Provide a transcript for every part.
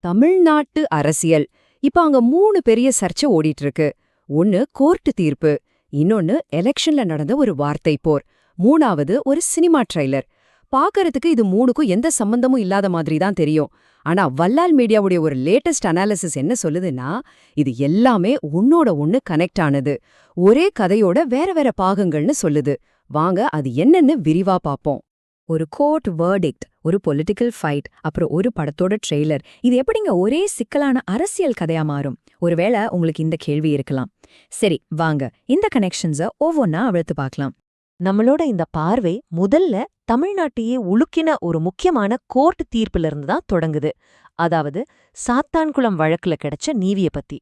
தமிழ்நாட்டு அரசியல் இப்ப அங்க 3 பெரிய சர்ச்சை ஓடிட்டு இருக்கு. ஒன்னு கோர்ட்டு தீர்ப்பு, இன்னொன்னு எலெக்ஷன்ல நடந்த ஒரு வார்த்தை போர், மூணாவது ஒரு சினிமா ட்ரைலர். பாக்கறதுக்கு இது மூணுக்கும் எந்த சம்பந்தமும் இல்லாத மாதிரி தான் தெரியும். ஆனா வல்லால் மீடியாவுடைய ஒரு லேட்டஸ்ட் அனாலிசிஸ் என்ன சொல்லுதுன்னா, இது எல்லாமே ஒன்னோட ஒன்னு கனெக்ட் ஆனது, ஒரே கதையோட வேற வேற பாகங்கள்னு சொல்லுது. வாங்க அது என்னன்னு விரிவா பாப்போம். ஒரு கோர்ட் வேர்டிக்ட், ஒரு பொலிட்டிக்கல் ஃபைட், அப்புறம் ஒரு படத்தோட ட்ரெய்லர், இது எப்படிங்க ஒரே சிக்கலான அரசியல் கதையா மாறும்? ஒருவேளை உங்களுக்கு இந்த கேள்வி இருக்கலாம். சரி வாங்க இந்த கனெக்ஷன்ஸை ஒவ்வொன்னா அழுத்து பார்க்கலாம். நம்மளோட இந்த பார்வை முதல்ல தமிழ்நாட்டையே உலுக்கின ஒரு முக்கியமான கோர்ட் தீர்ப்புல இருந்து தான் தொடங்குது. அதாவது சாத்தான்குளம் வழக்குல கிடைச்ச நீதியை பத்தி.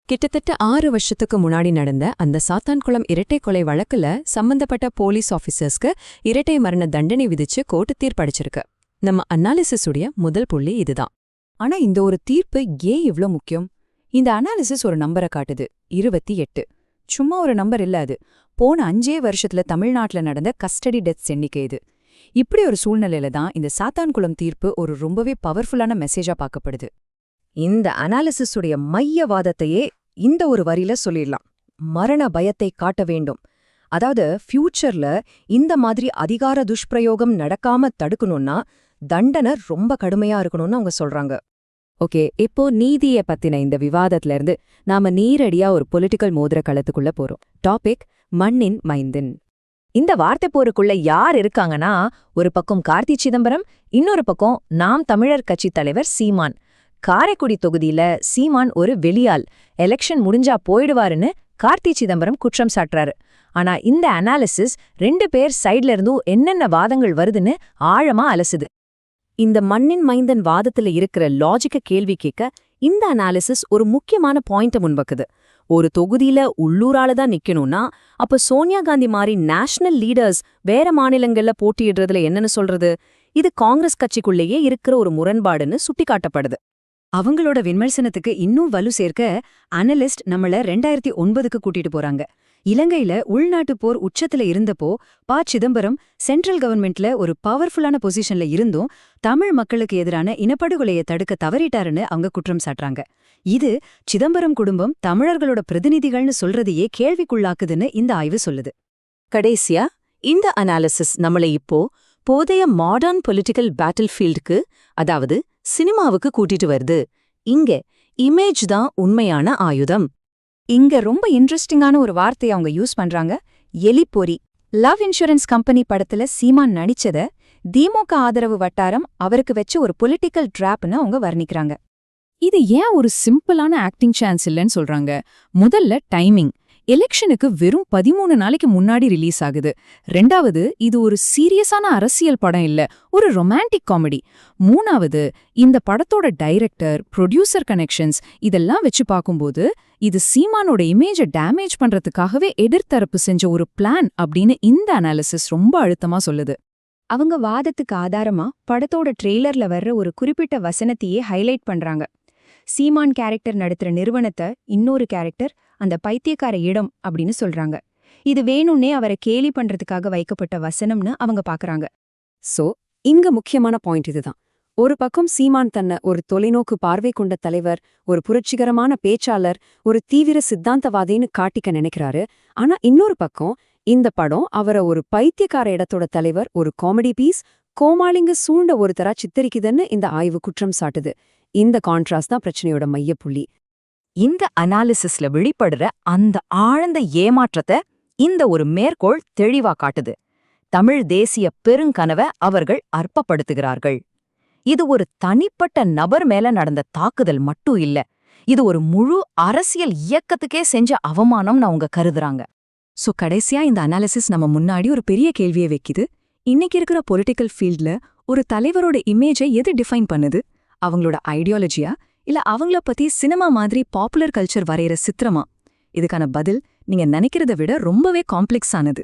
கிட்டத்தட்ட 6 வருஷத்துக்கு முன்னாடி நடந்த அந்த சாத்தான்குளம் இரட்டை கொலை வழக்குல சம்பந்தப்பட்ட போலீஸ் ஆஃபீஸர்ஸ்க்கு இரட்டை மரண தண்டனை விதிச்சு கோர்ட்டு தீர்ப்பளிச்சிருக்கு. நம்ம அனாலிசிஸுடைய முதல் புள்ளி இதுதான். ஆனா இந்த ஒரு தீர்ப்பு ஏன் இவ்ளோ முக்கியம்? இந்த அனாலிசிஸ் ஒரு நம்பரை காட்டுது, 28. சும்மா ஒரு நம்பர் இல்ல அது. போன 5 வருஷத்துல தமிழ்நாட்டுல நடந்த கஸ்டடி டெத்ஸ் எண்ணிக்கை இது. இப்படி ஒரு சூழ்நிலையில தான் இந்த சாத்தான்குளம் தீர்ப்பு ஒரு ரொம்பவே பவர்ஃபுல்லான மெசேஜா பார்க்கப்படுது. இந்த அனாலிசிஸுடைய மையவாதத்தையே இந்த ஒரு வரியில சொல்லிடலாம். மரண பயத்தை காட்ட வேண்டும். அதாவது ஃபியூச்சர்ல இந்த மாதிரி அதிகார துஷ்பிரயோகம் நடக்காம தடுக்கணும்னா தண்டனை ரொம்ப கடுமையா இருக்கணும்னு அவங்க சொல்றாங்க. ஓகே, இப்போ நீதியை பத்தின இந்த விவாதத்துல இருந்து நாம நேரடியா ஒரு பொலிட்டிக்கல் மோதிர களத்துக்குள்ள போறோம். டாபிக் மண்ணின் மைந்தன். இந்த வார்த்தை போருக்குள்ள யார் இருக்காங்கன்னா, ஒரு பக்கம் கார்த்தி சிதம்பரம், இன்னொரு பக்கம் நாம் தமிழர் கட்சி தலைவர் சீமான். காரைக்குடி தொகுதியில சீமான் ஒரு வெளியால், எலெக்ஷன் முடிஞ்சா போயிடுவாருன்னு கார்த்தி சிதம்பரம் குற்றம் சாட்டுறாரு. ஆனா இந்த அனாலிசிஸ் 2 பேர் சைட்ல இருந்தும் என்னென்ன வாதங்கள் வருதுன்னு ஆழமா அலசுது. இந்த மண்ணின் மைந்தன் வாதத்துல இருக்கிற லாஜிக்க கேள்வி கேட்க இந்த அனாலிசிஸ் ஒரு முக்கியமான பாயிண்ட முன்வைக்குது. ஒரு தொகுதியில உள்ளூரால தான் நிக்கணும்னா அப்ப சோனியா காந்தி மாதிரி நேஷனல் லீடர்ஸ் வேற மாநிலங்கள்ல போட்டியிடுறதுல என்னன்னு சொல்றது? இது காங்கிரஸ் கட்சிக்குள்ளேயே இருக்கிற ஒரு முரண்பாடுன்னு சுட்டிக்காட்டப்படுது. அவங்களோட விமர்சனத்துக்கு இன்னும் வலு சேர்க்க அனலிஸ்ட் நம்மள 2009க்கு கூட்டிட்டு போறாங்க. இலங்கையில உள்நாட்டு போர் உச்சத்துல இருந்தப்போ சிதம்பரம் சென்ட்ரல் கவர்மெண்ட்ல ஒரு பவர்ஃபுல்லான பொசிஷன்ல இருந்தும் தமிழ் மக்களுக்கு எதிரான இனப்படுகொலையை தடுக்க தவறிட்டாருன்னு அவங்க குற்றம் சாட்டுறாங்க. இது சிதம்பரம் குடும்பம் தமிழர்களோட பிரதிநிதிகள்னு சொல்றதையே கேள்விக்குள்ளாக்குதுன்னு இந்த ஆய்வு சொல்லுது. கடைசியா இந்த அனாலிசிஸ் நம்மளை இப்போ போதைய மாடர்ன் பொலிட்டிக்கல் பேட்டில் ஃபீல்டுக்கு, அதாவது சினிமாவுக்கு கூட்டிட்டு வருது. இங்க இமேஜ் தான் உண்மையான ஆயுதம். இங்க ரொம்ப இன்ட்ரெஸ்டிங்கான ஒரு வார்த்தையை அவங்க யூஸ் பண்றாங்க, எலிப்பொறி. லவ் இன்சூரன்ஸ் கம்பெனி படத்துல சீமான் நடிச்சத திமுக ஆதரவு வட்டாரம் அவருக்கு வச்ச ஒரு பொலிட்டிக்கல் டிராப்னு அவங்க வர்ணிக்கிறாங்க. இது ஏன் ஒரு சிம்பிளான ஆக்டிங் சான்ஸ் இல்லைன்னு சொல்றாங்க? முதல்ல டைமிங். எலெக்ஷனுக்கு வெறும் 13 நாளைக்கு முன்னாடி ரிலீஸ் ஆகுது. 2வது, இது ஒரு சீரியஸான அரசியல் படம் இல்ல, ஒரு ரொமான்டிக் காமெடி. 3வது, இந்த படத்தோட டைரக்டர், ப்ரொடியூசர் கனெக்ஷன்ஸ் இதெல்லாம் வச்சு பார்க்கும்போது இது சீமானோட இமேஜை டேமேஜ் பண்றதுக்காகவே எதிர்த்தரப்பு செஞ்ச ஒரு பிளான் அப்படின்னு இந்த அனாலிசிஸ் ரொம்ப அழுத்தமா சொல்லுது. அவங்க வாதத்துக்கு ஆதாரமா படத்தோட ட்ரெய்லர்ல வர்ற ஒரு குறிப்பிட்ட வசனத்தையே ஹைலைட் பண்றாங்க. சீமான் கேரக்டர் நடத்துற நிறுவனத்தை இன்னொரு கேரக்டர் அந்த பைத்தியக்கார இடம் அப்படின்னு சொல்றாங்க. இது வேணும்னே அவரை கேலி பண்றதுக்காக வைக்கப்பட்ட வசனம்னு அவங்க பாக்குறாங்க. சோ இங்க முக்கியமான பாயிண்ட் இதுதான். ஒரு பக்கம் சீமான் தன்னை ஒரு தொலைநோக்கு பார்வை கொண்ட தலைவர், ஒரு புரட்சிகரமான பேச்சாளர், ஒரு தீவிர சித்தாந்தவாதின்னு காட்டிக்க நினைக்கிறாரு. ஆனா இன்னொரு பக்கம் இந்த படம் அவரை ஒரு பைத்தியக்கார இடத்தோட தலைவர், ஒரு காமெடி பீஸ், கோமாளிங்க சூழ்ந்த ஒருத்தரா சித்தரிக்குதுன்னு இந்த ஆய்வு குற்றம் சாட்டுது. இந்த கான்ட்ராஸ்ட் தான் பிரச்சனையோட மையப்புள்ளி. இந்த அனாலிசிஸ்ல வெளிப்படுற அந்த ஆழ்ந்த ஏமாற்றத்தை இந்த ஒரு மேற்கோள் தெளிவா காட்டுது. தமிழ் தேசிய பெருங்கனவை அவர்கள் அற்பப்படுத்துகிறார்கள். இது ஒரு தனிப்பட்ட நபர் மேல நடந்த தாக்குதல் மட்டும் இல்ல, இது ஒரு முழு அரசியல் இயக்கத்துக்கே செஞ்ச அவமானம்னு அவங்க கருதுறாங்க. சோ கடைசியா இந்த அனாலிசிஸ் நம்ம முன்னாடி ஒரு பெரிய கேள்வியை வைக்குது. இன்னைக்கு இருக்கிற பொலிட்டிக்கல் ஃபீல்ட்ல ஒரு தலைவரோட இமேஜை எது டிஃபைன் பண்ணுது? அவங்களோட ஐடியாலஜியா, இல்ல அவங்கள பத்தி சினிமா மாதிரி பாப்புலர் கல்ச்சர் வரைகிற சித்திரமா? இதுக்கான பதில் நீங்க நினைக்கிறத விட ரொம்பவே காம்ப்ளெக்ஸானது.